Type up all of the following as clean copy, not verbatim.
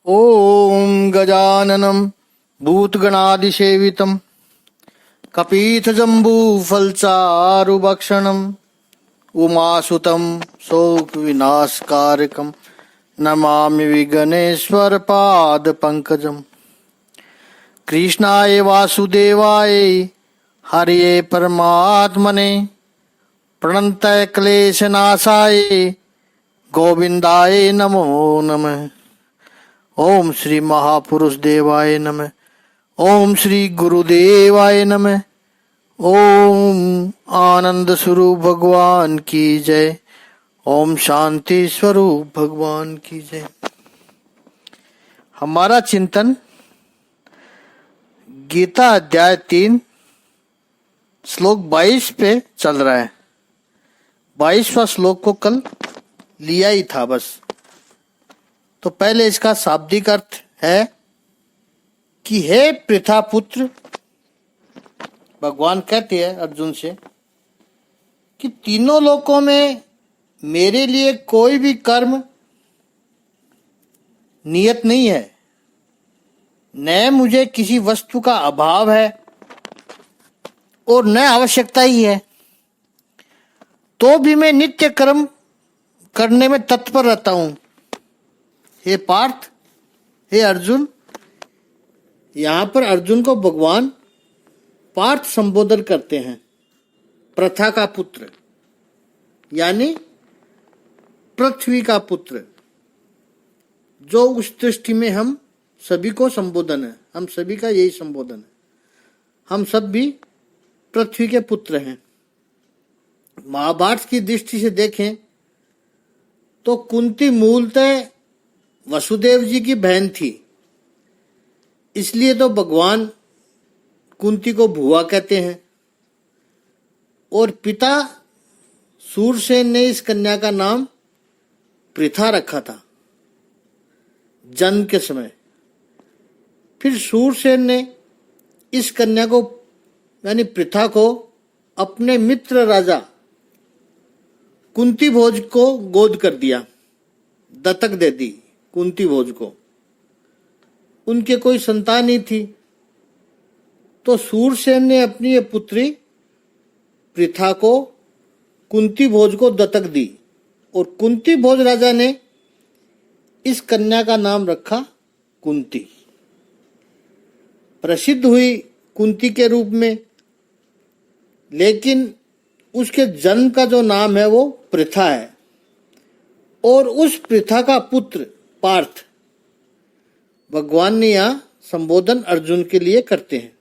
ॐ गजाननं भूतगणादिसेवितं कपीतजम्बूफलचारुभक्षणम् उमासुतं शोकविनाशकारकं नमामि विघ्नेश्वरपादपङ्कजम्। कृष्णाय वासुदेवाय हरये परमात्मने प्रणतय क्लेशनाशाय गोविन्दाय नमो नमः। ओम श्री महापुरुष देवाय नमः। ओम श्री गुरुदेवाय नमः। ओम आनंद स्वरूप भगवान की जय। ओम शांति स्वरूप भगवान की जय। हमारा चिंतन गीता अध्याय 3 श्लोक 22 पे चल रहा है। 22वां श्लोक को कल लिया ही था बस। तो पहले इसका शाब्दिक अर्थ है कि हे पृथा पुत्र, भगवान कहते हैं अर्जुन से कि तीनों लोकों में मेरे लिए कोई भी कर्म नियत नहीं है, न मुझे किसी वस्तु का अभाव है और न आवश्यकता ही है, तो भी मैं नित्य कर्म करने में तत्पर रहता हूं। हे पार्थ, हे अर्जुन, यहां पर अर्जुन को भगवान पार्थ संबोधन करते हैं। प्रथा का पुत्र यानी पृथ्वी का पुत्र, जो उस दृष्टि में हम सभी को संबोधन है, हम सभी का यही संबोधन है। हम सब भी पृथ्वी के पुत्र हैं। महाभारत की दृष्टि से देखें तो कुंती मूलतः वसुदेव जी की बहन थी, इसलिए तो भगवान कुंती को भुआ कहते हैं। और पिता सूरसेन ने इस कन्या का नाम पृथा रखा था जन्म के समय। फिर सूरसेन ने इस कन्या को यानी पृथा को अपने मित्र राजा कुंती भोज को गोद कर दिया, दत्तक दे दी कुंती भोज को। उनके कोई संतान ही थी, तो सूरसेन ने अपनी ये पुत्री पृथा को कुंती भोज को दत्तक दी और कुंती भोज राजा ने इस कन्या का नाम रखा कुंती। प्रसिद्ध हुई कुंती के रूप में, लेकिन उसके जन्म का जो नाम है वो पृथा है। और उस पृथा का पुत्र पार्थ भगवान ने यहां संबोधन अर्जुन के लिए करते हैं।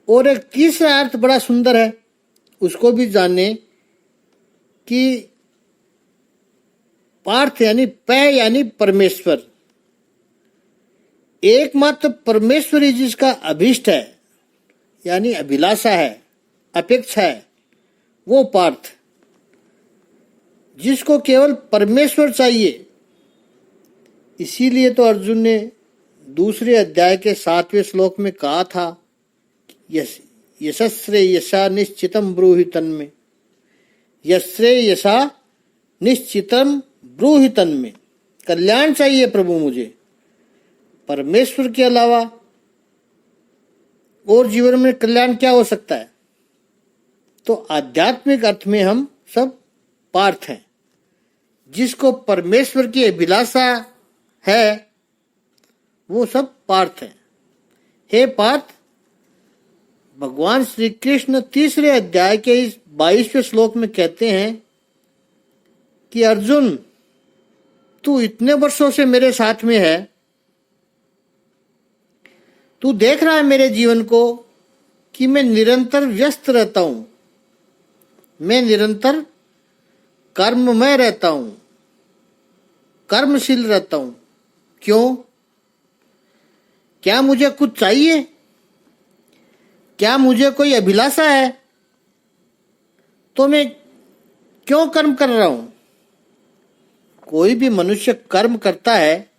और एक तीसरा अर्थ बड़ा सुंदर है, उसको भी जाने कि पार्थ यानी यानी परमेश्वर, एकमात्र परमेश्वर ही जिसका अभिष्ट है यानी अभिलाषा है, अपेक्षा है, वो पार्थ, जिसको केवल परमेश्वर चाहिए। इसीलिए तो अर्जुन ने दूसरे अध्याय के 7वें श्लोक में कहा था, यशस्रे यशा निश्चितम ब्रूहि तन्मे, यश्रे यशा निश्चितम ब्रूहि तन्मे। कल्याण चाहिए प्रभु मुझे, परमेश्वर के अलावा और जीवन में कल्याण क्या हो सकता है। तो आध्यात्मिक अर्थ में हम सब पार्थ हैं, जिसको परमेश्वर की अभिलाषा है, वो सब पार्थ हैं। हे पार्थ, भगवान श्री कृष्ण तीसरे अध्याय के इस 22वें श्लोक में कहते हैं कि अर्जुन, तू इतने वर्षों से मेरे साथ में है, तू देख रहा है मेरे जीवन को कि मैं निरंतर व्यस्त रहता हूं, मैं निरंतर कर्ममय रहता हूं, कर्मशील रहता हूं। क्यों? क्या मुझे कुछ चाहिए? क्या मुझे कोई अभिलाषा है? तो मैं क्यों कर्म कर रहा हूं? कोई भी मनुष्य कर्म करता है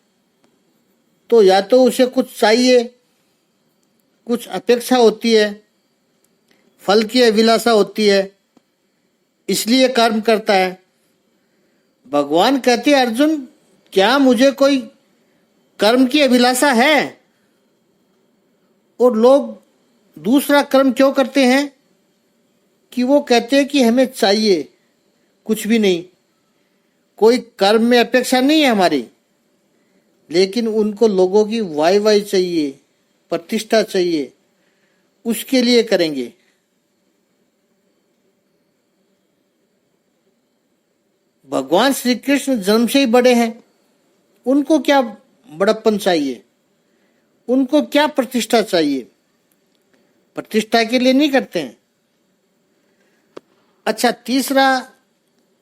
तो या तो उसे कुछ चाहिए, कुछ अपेक्षा होती है, फल की अभिलाषा होती है, इसलिए कर्म करता है। भगवान कहते हैं अर्जुन, क्या मुझे कोई कर्म की अभिलाषा है, और लोग दूसरा कर्म क्यों करते हैं कि वो कहते हैं कि हमें चाहिए कुछ भी नहीं, कोई कर्म में अपेक्षा नहीं है हमारी, लेकिन उनको लोगों की वाई चाहिए, प्रतिष्ठा चाहिए, उसके लिए करेंगे। भगवान श्री कृष्ण जन्म से ही बड़े हैं, उनको क्या बड़प्पन चाहिए, उनको क्या प्रतिष्ठा चाहिए, प्रतिष्ठा के लिए नहीं करते हैं। अच्छा, तीसरा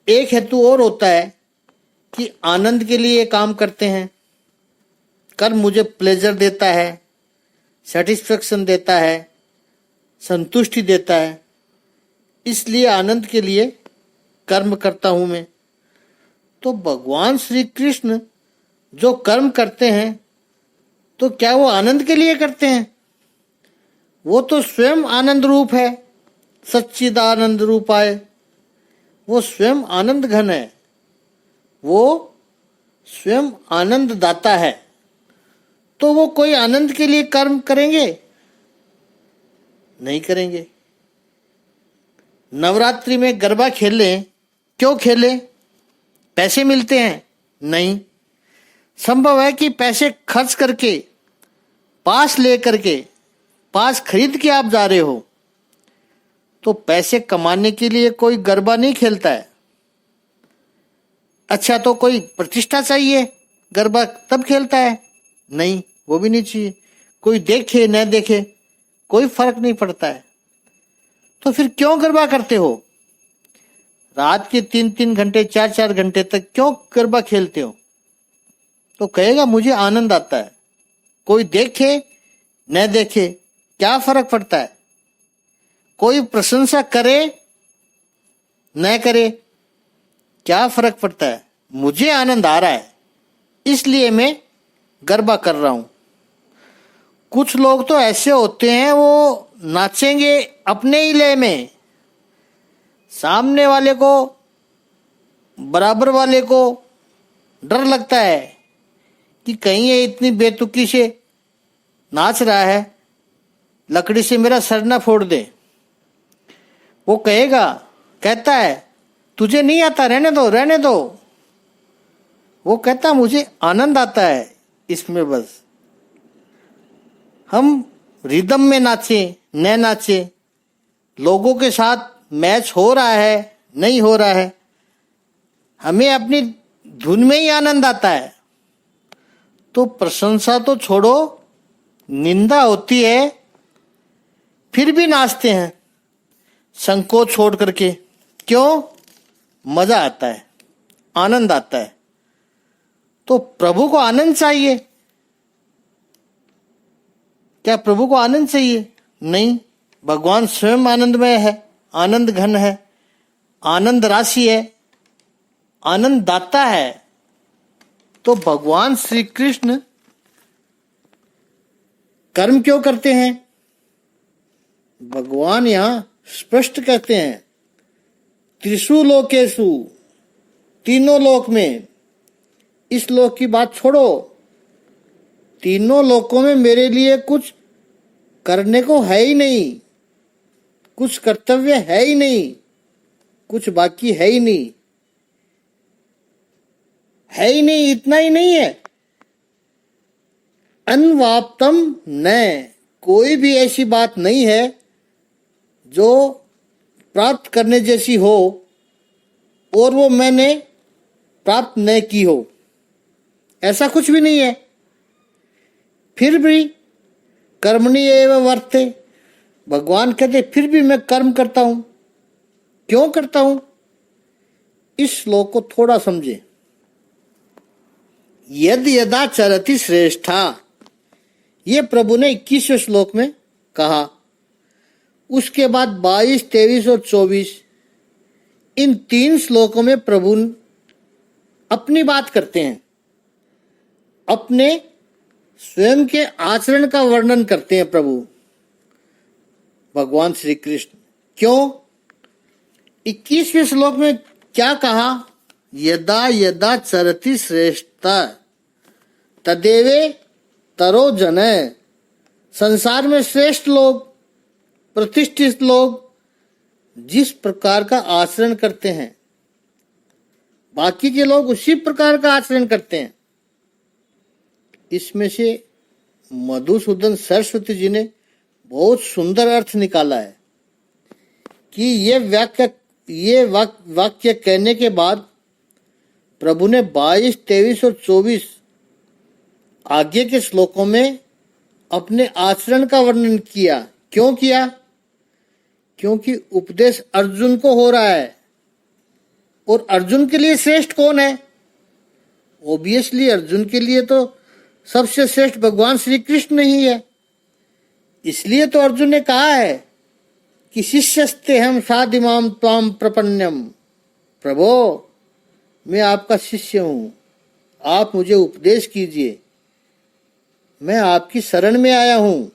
एक हेतु और होता है कि आनंद के लिए काम करते हैं। कर्म मुझे प्लेजर देता है, सेटिस्फेक्शन देता है, संतुष्टि देता है, इसलिए आनंद के लिए कर्म करता हूं मैं। तो भगवान श्री कृष्ण जो कर्म करते हैं तो क्या वो आनंद के लिए करते हैं? वो तो स्वयं आनंद रूप है, सच्चिदानंद रूपाय, वो स्वयं आनंद घन है, वो स्वयं आनंद दाता है। तो वो कोई आनंद के लिए कर्म करेंगे? नहीं करेंगे। नवरात्रि में गरबा खेलें, क्यों खेलें? पैसे मिलते हैं? नहीं। संभव है कि पैसे खर्च करके, पास लेकर के, पास खरीद के आप जा रहे हो, तो पैसे कमाने के लिए कोई गरबा नहीं खेलता है। अच्छा, तो कोई प्रतिष्ठा चाहिए, गरबा तब खेलता है? नहीं, वो भी नहीं चाहिए। कोई देखे न देखे कोई फर्क नहीं पड़ता है। तो फिर क्यों गरबा करते हो? रात के 3-3 घंटे, 4-4 घंटे तक क्यों गरबा खेलते हो? तो कहेगा मुझे आनंद आता है। कोई देखे न देखे क्या फर्क पड़ता है? कोई प्रशंसा करे न करे क्या फर्क पड़ता है? मुझे आनंद आ रहा है, इसलिए मैं गरबा कर रहा हूं। कुछ लोग तो ऐसे होते हैं, वो नाचेंगे अपने ही लय में, सामने वाले को, बराबर वाले को डर लगता है कि कहीं ये इतनी बेतुकी से नाच रहा है, लकड़ी से मेरा सर ना फोड़ दे। वो कहता है तुझे नहीं आता, रहने दो रहने दो। वो कहता मुझे आनंद आता है इसमें, बस हम रिदम में नाचे न नाचे, लोगों के साथ मैच हो रहा है नहीं हो रहा है, हमें अपनी धुन में ही आनंद आता है। तो प्रशंसा तो छोड़ो, निंदा होती है फिर भी नाचते हैं, संकोच छोड़ करके। क्यों? मजा आता है, आनंद आता है। तो प्रभु को आनंद चाहिए क्या? प्रभु को आनंद चाहिए? नहीं। भगवान स्वयं आनंदमय है, आनंद घन है, आनंद राशि है, आनंद दाता है। तो भगवान श्री कृष्ण कर्म क्यों करते हैं? भगवान यहां स्पष्ट कहते हैं, त्रिषु लोकेषु, तीनों लोक में। इस लोक की बात छोड़ो, तीनों लोकों में मेरे लिए कुछ करने को है ही नहीं, कुछ कर्तव्य है ही नहीं, कुछ बाकी है ही नहीं, है ही नहीं। इतना ही नहीं है, अनवाप्तम न, कोई भी ऐसी बात नहीं है जो प्राप्त करने जैसी हो और वो मैंने प्राप्त न की हो, ऐसा कुछ भी नहीं है। फिर भी कर्मणि एव वर्ते, भगवान कहते फिर भी मैं कर्म करता हूं। क्यों करता हूं? इस श्लोक को थोड़ा समझे। यद यदा चरति श्रेष्ठा, ये प्रभु ने 21वें श्लोक में कहा। उसके बाद 22, 23 और 24, इन 3 श्लोकों में प्रभु अपनी बात करते हैं, अपने स्वयं के आचरण का वर्णन करते हैं प्रभु भगवान श्री कृष्ण। क्यों? 21वें श्लोक में क्या कहा? यदा यदा चरति श्रेष्ठा, तदेवे तरो जन। संसार में श्रेष्ठ लोग, प्रतिष्ठित लोग जिस प्रकार का आचरण करते हैं, बाकी के लोग उसी प्रकार का आचरण करते हैं। इसमें से मधुसूदन सरस्वती जी ने बहुत सुंदर अर्थ निकाला है कि ये वाक्य कहने के बाद प्रभु ने 22, 23 और 24 आगे के श्लोकों में अपने आचरण का वर्णन किया। क्यों किया? क्योंकि उपदेश अर्जुन को हो रहा है, और अर्जुन के लिए श्रेष्ठ कौन है? ऑब्वियसली अर्जुन के लिए तो सबसे श्रेष्ठ भगवान श्री कृष्ण ही है। इसलिए तो अर्जुन ने कहा है कि शिष्यस्ते हम साधिमाम त्वाम प्रपन्नम। प्रभो, मैं आपका शिष्य हूं, आप मुझे उपदेश कीजिए, मैं आपकी शरण में आया हूं।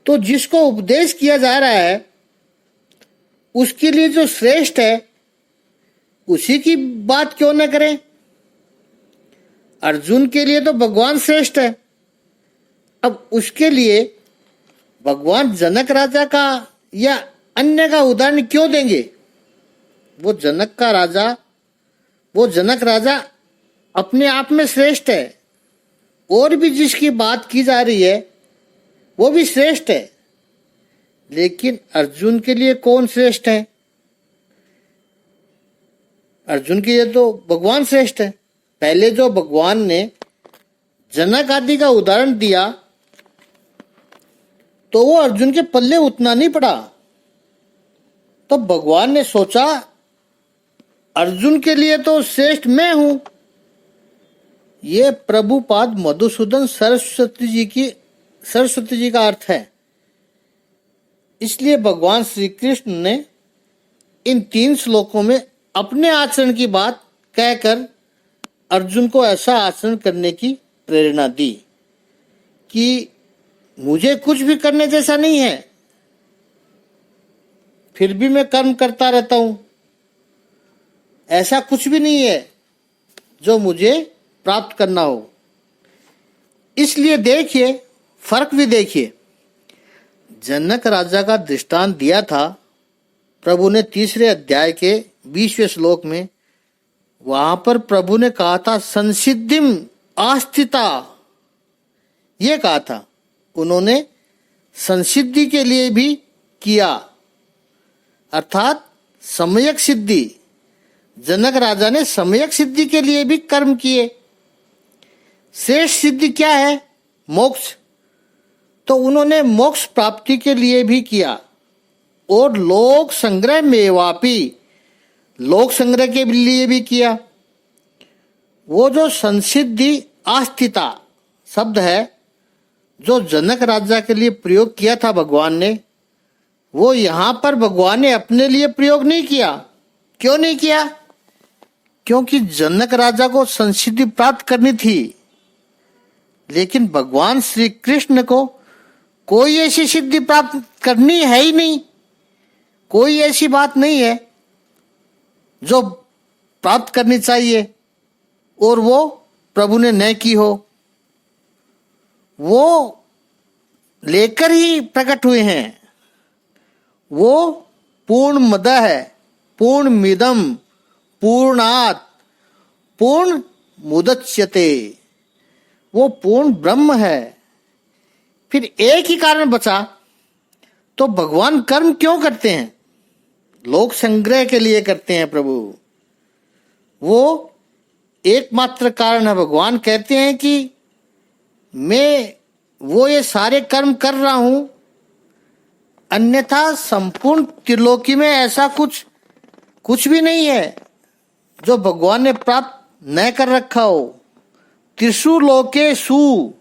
तो जिसको उपदेश किया जा रहा है उसके लिए जो श्रेष्ठ है उसी की बात क्यों न करें? अर्जुन के लिए तो भगवान श्रेष्ठ है। अब उसके लिए भगवान जनक राजा का या अन्य का उदाहरण क्यों देंगे? वो जनक राजा अपने आप में श्रेष्ठ है, और भी जिसकी बात की जा रही है वो भी श्रेष्ठ है। लेकिन अर्जुन के लिए कौन श्रेष्ठ है? अर्जुन के लिए तो भगवान श्रेष्ठ है। पहले जो भगवान ने जनक आदि का उदाहरण दिया तो वो अर्जुन के पल्ले उतना नहीं पड़ा। तो भगवान ने सोचा अर्जुन के लिए तो श्रेष्ठ मैं हूं। ये प्रभुपाद मधुसूदन सरस्वती जी का अर्थ है। इसलिए भगवान श्री कृष्ण ने इन 3 श्लोकों में अपने आचरण की बात कहकर अर्जुन को ऐसा आचरण करने की प्रेरणा दी कि मुझे कुछ भी करने जैसा नहीं है, फिर भी मैं कर्म करता रहता हूं। ऐसा कुछ भी नहीं है जो मुझे प्राप्त करना हो। इसलिए देखिए, फर्क भी देखिए। जनक राजा का दृष्टांत दिया था प्रभु ने 3 अध्याय के 20वें श्लोक में। वहां पर प्रभु ने कहा था संसिद्धिम आस्थिता, ये कहा था। उन्होंने संसिद्धि के लिए भी किया, अर्थात सम्यक सिद्धि। जनक राजा ने सम्यक सिद्धि के लिए भी कर्म किए। श्रेष्ठ सिद्धि क्या है? मोक्ष। तो उन्होंने मोक्ष प्राप्ति के लिए भी किया। और लोक संग्रह मेवापी, लोक संग्रह के लिए भी किया। वो जो संसिद्धि आस्थिता शब्द है जो जनक राजा के लिए प्रयोग किया था भगवान ने, वो यहां पर भगवान ने अपने लिए प्रयोग नहीं किया। क्यों नहीं किया? क्योंकि जनक राजा को संसिद्धि प्राप्त करनी थी, लेकिन भगवान श्री कृष्ण को कोई ऐसी सिद्धि प्राप्त करनी है ही नहीं। कोई ऐसी बात नहीं है जो प्राप्त करनी चाहिए और वो प्रभु ने न की हो। वो लेकर ही प्रकट हुए हैं। वो पूर्ण मद है, पूर्ण मिदम पूर्णात पूर्ण मुदच्यते। वो पूर्ण ब्रह्म है। फिर एक ही कारण बचा, तो भगवान कर्म क्यों करते हैं? लोक संग्रह के लिए करते हैं प्रभु। वो एकमात्र कारण है। भगवान कहते हैं कि मैं ये सारे कर्म कर रहा हूं, अन्यथा संपूर्ण त्रिलोकी में ऐसा कुछ भी नहीं है जो भगवान ने प्राप्त न कर रखा हो। त्रिषु लोकेषु,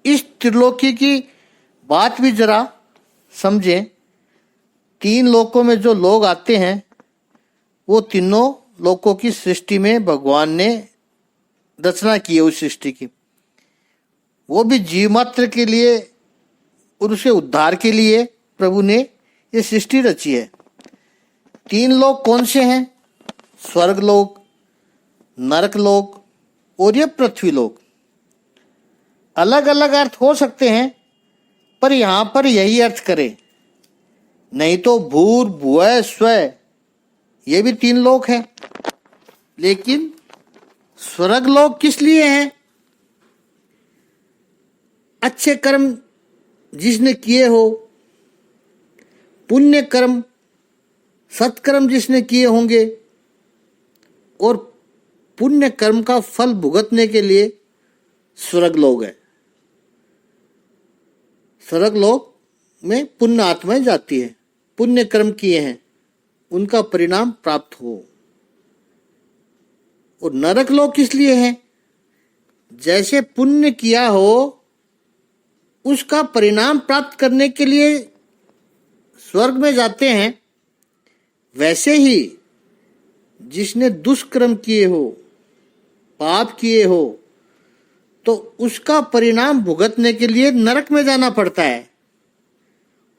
इस त्रिलोकी की बात भी जरा समझें। 3 लोकों में जो लोग आते हैं वो तीनों लोकों की सृष्टि में भगवान ने रचना की है। उस सृष्टि की वो भी जीव मात्र के लिए और उसके उद्धार के लिए प्रभु ने ये सृष्टि रची है। 3 लोक कौन से हैं? स्वर्ग लोक, नरक लोक और ये पृथ्वी लोक। अलग अलग अर्थ हो सकते हैं, पर यहां पर यही अर्थ करें। नहीं तो भूर भुवः स्वः ये भी 3 लोक हैं, लेकिन स्वर्ग लोक किस लिए हैं? अच्छे कर्म जिसने किए हो, पुण्य कर्म सत्कर्म जिसने किए होंगे, और पुण्य कर्म का फल भुगतने के लिए स्वर्ग लोक है। स्वर्ग लोक में पुण्य आत्माएं जाती है, पुण्य कर्म किए हैं, उनका परिणाम प्राप्त हो। और नरक लोक किस लिए है? जैसे पुण्य किया हो उसका परिणाम प्राप्त करने के लिए स्वर्ग में जाते हैं, वैसे ही जिसने दुष्कर्म किए हो, पाप किए हो, तो उसका परिणाम भुगतने के लिए नरक में जाना पड़ता है।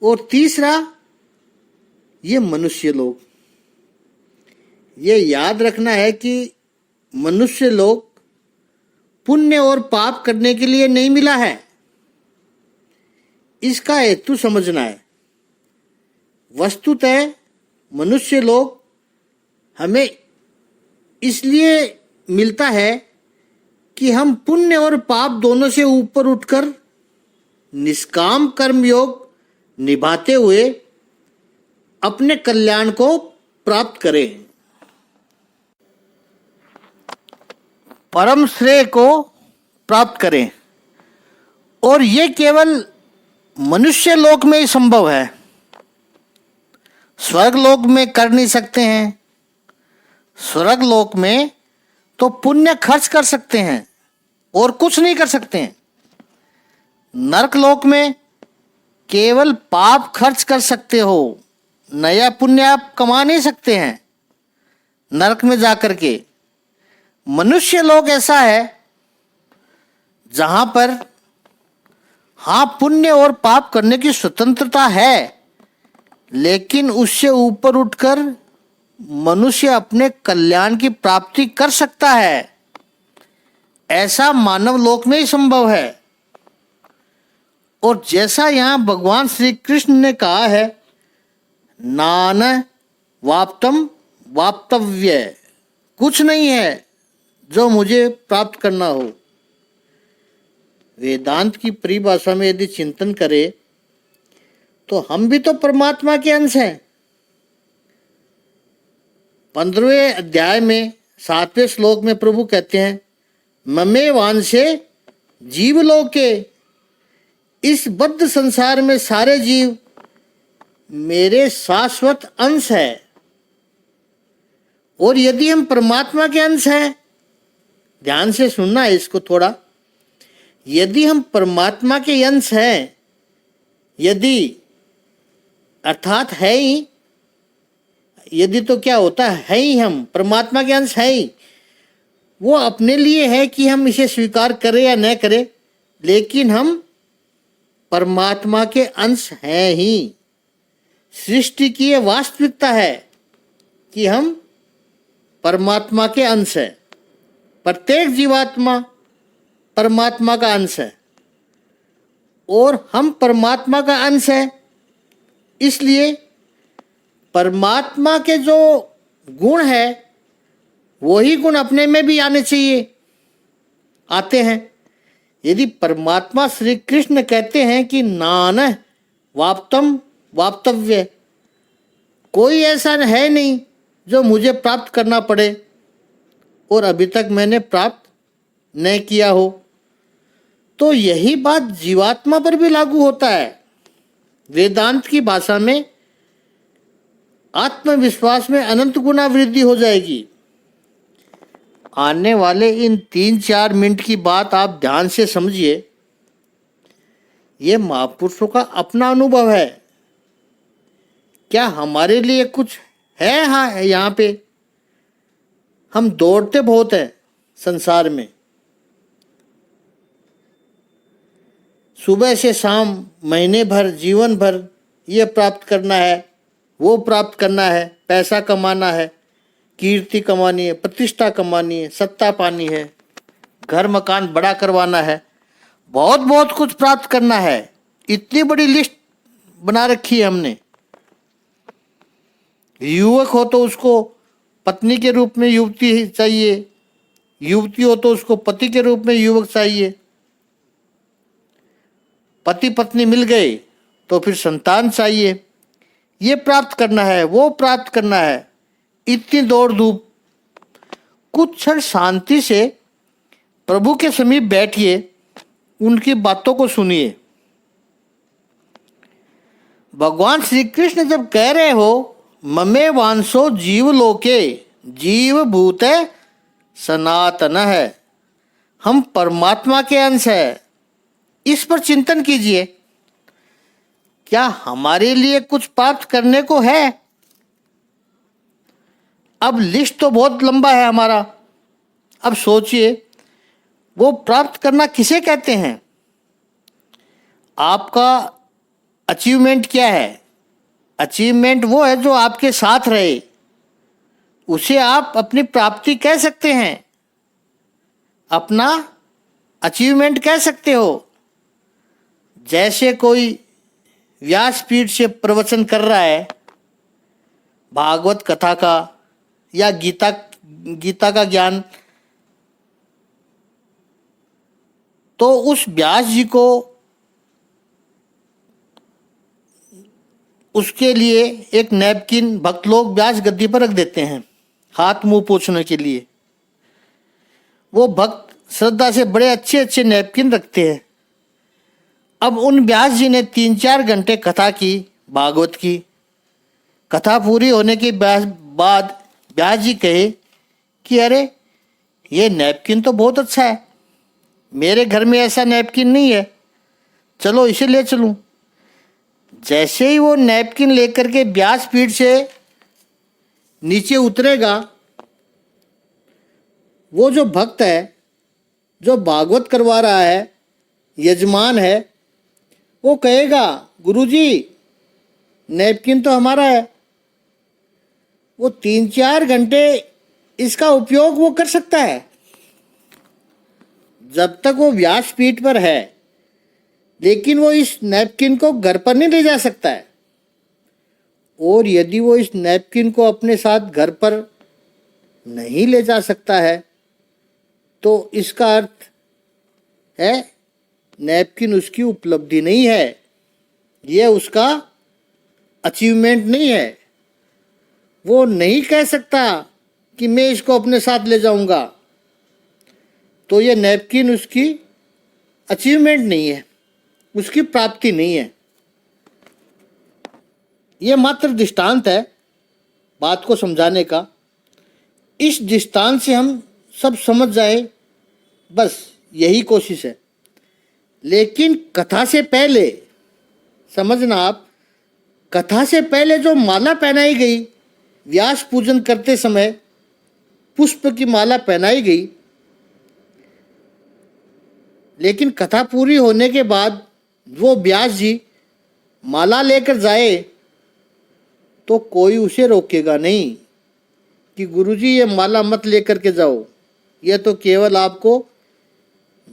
और तीसरा, ये मनुष्य लोक। ये याद रखना है कि मनुष्य लोक पुण्य और पाप करने के लिए नहीं मिला है, इसका हेतु समझना है। वस्तुतः मनुष्य लोक हमें इसलिए मिलता है कि हम पुण्य और पाप दोनों से ऊपर उठकर निष्काम कर्म योग निभाते हुए अपने कल्याण को प्राप्त करें, परम श्रेय को प्राप्त करें। और ये केवल मनुष्य लोक में ही संभव है, स्वर्ग लोक में कर नहीं सकते हैं। स्वर्ग लोक में तो पुण्य खर्च कर सकते हैं और कुछ नहीं कर सकते हैं। नरक लोक में केवल पाप खर्च कर सकते हो, नया पुण्य आप कमा नहीं सकते हैं नरक में जाकर के। मनुष्य लोक ऐसा है जहां पर हाँ पुण्य और पाप करने की स्वतंत्रता है, लेकिन उससे ऊपर उठकर मनुष्य अपने कल्याण की प्राप्ति कर सकता है। ऐसा मानव लोक में ही संभव है। और जैसा यहाँ भगवान श्री कृष्ण ने कहा है, नान वाप्तम वाप्तव्य, कुछ नहीं है जो मुझे प्राप्त करना हो। वेदांत की परिभाषा में यदि चिंतन करें तो हम भी तो परमात्मा के अंश हैं। 15वें अध्याय में 7वें श्लोक में प्रभु कहते हैं, ममे वांशे जीवलोके, इस बद्ध संसार में सारे जीव मेरे शाश्वत अंश है। और यदि हम परमात्मा के अंश हैं, ध्यान से सुनना है इसको थोड़ा, यदि हम परमात्मा के अंश हैं, यदि अर्थात है ही, यदि तो क्या होता है ही, हम परमात्मा के अंश है ही। वो अपने लिए है कि हम इसे स्वीकार करें या न करें, लेकिन हम परमात्मा के अंश हैं ही। सृष्टि की ये वास्तविकता है कि हम परमात्मा के अंश हैं। प्रत्येक जीवात्मा परमात्मा का अंश है और हम परमात्मा का अंश है। इसलिए परमात्मा के जो गुण है वही गुण अपने में भी आने चाहिए, आते हैं। यदि परमात्मा श्री कृष्ण कहते हैं कि नान वाप्तम वाप्तव्य, कोई ऐसा है नहीं जो मुझे प्राप्त करना पड़े और अभी तक मैंने प्राप्त न किया हो, तो यही बात जीवात्मा पर भी लागू होता है। वेदांत की भाषा में आत्मविश्वास में अनंत गुना वृद्धि हो जाएगी। आने वाले इन 3-4 मिनट की बात आप ध्यान से समझिए। ये महापुरुषों का अपना अनुभव है। क्या हमारे लिए कुछ है? हाँ, यहाँ पे हम दौड़ते बहुत हैं संसार में, सुबह से शाम, महीने भर, जीवन भर ये प्राप्त करना है, वो प्राप्त करना है, पैसा कमाना है, कीर्ति कमानी है, प्रतिष्ठा कमानी है, सत्ता पानी है, घर मकान बड़ा करवाना है, बहुत बहुत कुछ प्राप्त करना है, इतनी बड़ी लिस्ट बना रखी है हमने। युवक हो तो उसको पत्नी के रूप में युवती चाहिए, युवती हो तो उसको पति के रूप में युवक चाहिए, पति पत्नी मिल गए तो फिर संतान चाहिए। ये प्राप्त करना है, वो प्राप्त करना है, इतनी दौड़ धूप। कुछ क्षण शांति से प्रभु के समीप बैठिए, उनकी बातों को सुनिए। भगवान श्री कृष्ण जब कह रहे हो ममे वांसो जीव लोके जीव भूते सनातन है, हम परमात्मा के अंश है, इस पर चिंतन कीजिए। क्या हमारे लिए कुछ प्राप्त करने को है? अब लिस्ट तो बहुत लंबा है हमारा। अब सोचिए वो प्राप्त करना किसे कहते हैं? आपका अचीवमेंट क्या है? अचीवमेंट वो है जो आपके साथ रहे, उसे आप अपनी प्राप्ति कह सकते हैं, अपना अचीवमेंट कह सकते हो। जैसे कोई व्यासपीठ से प्रवचन कर रहा है भागवत कथा का या गीता का ज्ञान, तो उस व्यास जी को उसके लिए एक नैपकिन भक्त लोग व्यास गद्दी पर रख देते हैं हाथ मुंह पोंछने के लिए। वो भक्त श्रद्धा से बड़े अच्छे अच्छे नैपकिन रखते हैं। अब उन व्यास जी ने 3-4 घंटे कथा की, भागवत की। कथा पूरी होने के बाद व्यास जी कहे कि अरे ये नैपकिन तो बहुत अच्छा है, मेरे घर में ऐसा नैपकिन नहीं है, चलो इसे ले चलूं। जैसे ही वो नैपकिन लेकर के व्यासपीठ से नीचे उतरेगा, वो जो भक्त है, जो भागवत करवा रहा है, यजमान है, वो कहेगा गुरुजी नैपकिन तो हमारा है। वो 3-4 घंटे इसका उपयोग वो कर सकता है जब तक वो व्यासपीठ पर है, लेकिन वो इस नैपकिन को घर पर नहीं ले जा सकता है। और यदि वो इस नैपकिन को अपने साथ घर पर नहीं ले जा सकता है तो इसका अर्थ है नैपकिन उसकी उपलब्धि नहीं है, यह उसका अचीवमेंट नहीं है। वो नहीं कह सकता कि मैं इसको अपने साथ ले जाऊंगा, तो ये नैपकिन उसकी अचीवमेंट नहीं है, उसकी प्राप्ति नहीं है। ये मात्र दृष्टांत है बात को समझाने का। इस दृष्टांत से हम सब समझ जाए, बस यही कोशिश है। लेकिन कथा से पहले समझना आप, कथा से पहले जो माला पहनाई गई, व्यास पूजन करते समय पुष्प की माला पहनाई गई, लेकिन कथा पूरी होने के बाद वो व्यास जी माला लेकर जाए तो कोई उसे रोकेगा नहीं कि गुरुजी ये माला मत लेकर के जाओ, यह तो केवल आपको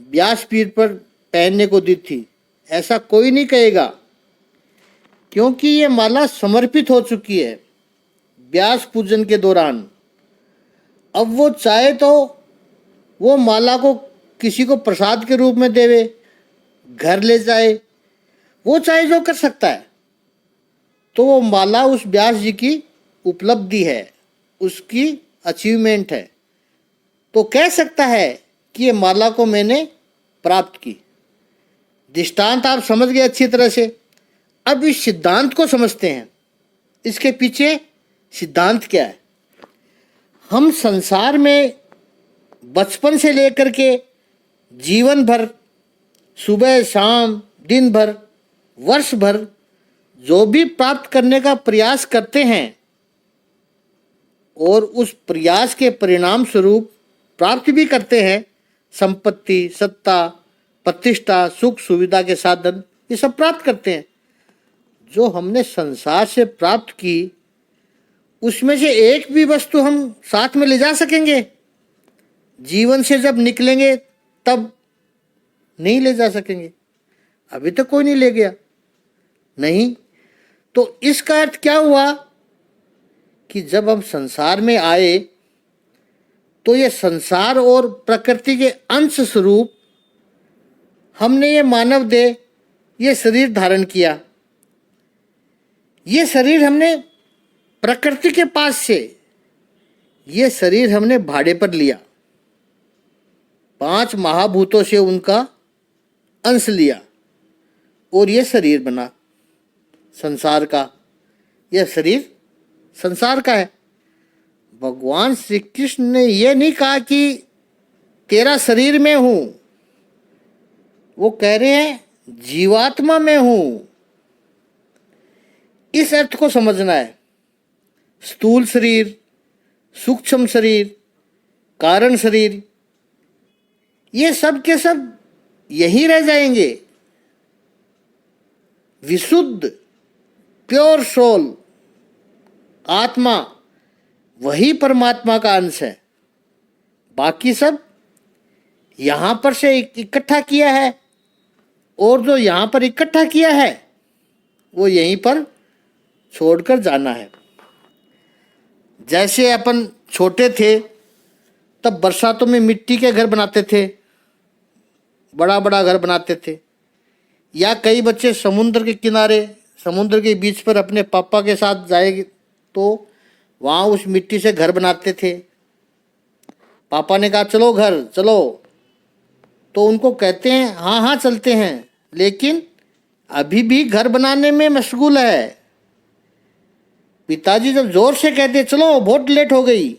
व्यासपीठ पर पहनने को दी थी, ऐसा कोई नहीं कहेगा, क्योंकि ये माला समर्पित हो चुकी है व्यास पूजन के दौरान। अब वो चाहे तो वो माला को किसी को प्रसाद के रूप में देवे, घर ले जाए, वो चाहे जो कर सकता है। तो वो माला उस व्यास जी की उपलब्धि है, उसकी अचीवमेंट है, तो कह सकता है कि ये माला को मैंने प्राप्त की। दृष्टांत आप समझ गए अच्छी तरह से। अब इस सिद्धांत को समझते हैं, इसके पीछे सिद्धांत क्या है। हम संसार में बचपन से लेकर के जीवन भर, सुबह शाम, दिन भर, वर्ष भर जो भी प्राप्त करने का प्रयास करते हैं और उस प्रयास के परिणाम स्वरूप प्राप्त भी करते हैं, संपत्ति, सत्ता, प्रतिष्ठा, सुख सुविधा के साधन, ये सब प्राप्त करते हैं। जो हमने संसार से प्राप्त की, उसमें से एक भी वस्तु हम साथ में ले जा सकेंगे? जीवन से जब निकलेंगे तब नहीं ले जा सकेंगे। अभी तक कोई नहीं ले गया। नहीं, तो इसका अर्थ क्या हुआ कि जब हम संसार में आए तो ये संसार और प्रकृति के अंश स्वरूप हमने ये मानव देह, ये शरीर धारण किया। ये शरीर हमने प्रकृति के पास से, ये शरीर हमने भाड़े पर लिया। 5 महाभूतों से उनका अंश लिया और ये शरीर बना संसार का। यह शरीर संसार का है। भगवान श्री कृष्ण ने यह नहीं कहा कि तेरा शरीर में हूं, वो कह रहे हैं जीवात्मा में हूं। इस अर्थ को समझना है। स्थूल शरीर, सूक्ष्म शरीर, कारण शरीर, ये सब के सब यही रह जाएंगे। विशुद्ध प्योर सोल, आत्मा, वही परमात्मा का अंश है। बाकी सब यहां पर से इकट्ठा किया है, और जो यहां पर इकट्ठा किया है वो यहीं पर छोड़कर जाना है। जैसे अपन छोटे थे तब बरसातों में मिट्टी के घर बनाते थे, बड़ा बड़ा घर बनाते थे। या कई बच्चे समुद्र के किनारे, समुद्र के बीच पर अपने पापा के साथ जाएंगे तो वहाँ उस मिट्टी से घर बनाते थे। पापा ने कहा चलो घर चलो, तो उनको कहते हैं हाँ हाँ चलते हैं, लेकिन अभी भी घर बनाने में मशगूल है। पिताजी जब जोर से कहते चलो बहुत लेट हो गई,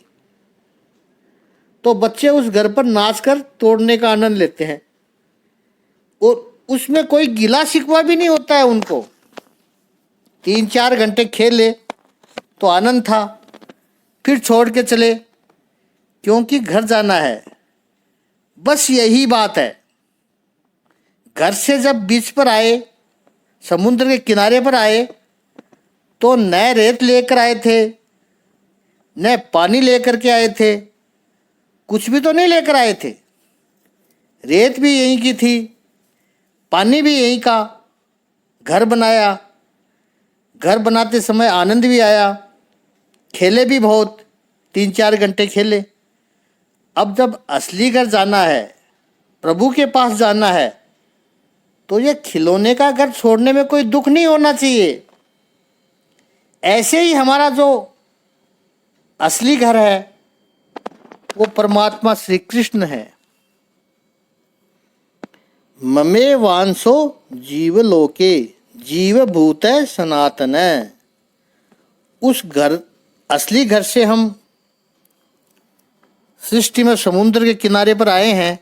तो बच्चे उस घर पर नाचकर तोड़ने का आनंद लेते हैं, और उसमें कोई गिला शिकवा भी नहीं होता है उनको। 3-4 घंटे खेले तो आनंद था, फिर छोड़ के चले क्योंकि घर जाना है। बस यही बात है। घर से जब बीच पर आए, समुद्र के किनारे पर आए, तो न रेत लेकर आए थे, न पानी लेकर के आए थे, कुछ भी तो नहीं लेकर आए थे। रेत भी यहीं की थी, पानी भी यहीं का। घर बनाया, घर बनाते समय आनंद भी आया, खेले भी बहुत, 3-4 घंटे खेले। अब जब असली घर जाना है, प्रभु के पास जाना है, तो ये खिलौने का घर छोड़ने में कोई दुख नहीं होना चाहिए। ऐसे ही हमारा जो असली घर है वो परमात्मा श्री कृष्ण है। ममे वांसो जीवलोके जीवभूत सनातन। उस घर, असली घर से हम सृष्टि में समुद्र के किनारे पर आए हैं,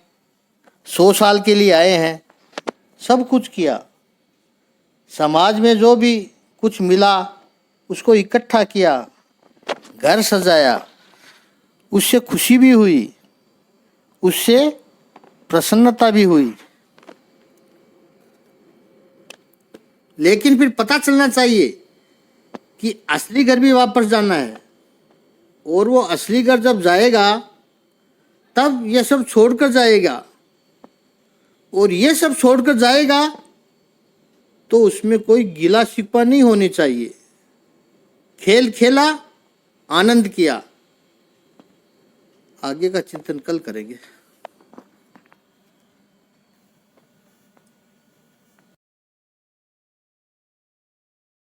100 साल के लिए आए हैं, सब कुछ किया। समाज में जो भी कुछ मिला उसको इकट्ठा किया, घर सजाया, उससे खुशी भी हुई, उससे प्रसन्नता भी हुई। लेकिन फिर पता चलना चाहिए कि असली घर भी वापस जाना है, और वो असली घर जब जाएगा तब ये सब छोड़कर जाएगा, और ये सब छोड़कर जाएगा तो उसमें कोई गिला शिकवा नहीं होनी चाहिए। खेल खेला, आनंद किया। आगे का चिंतन कल करेंगे।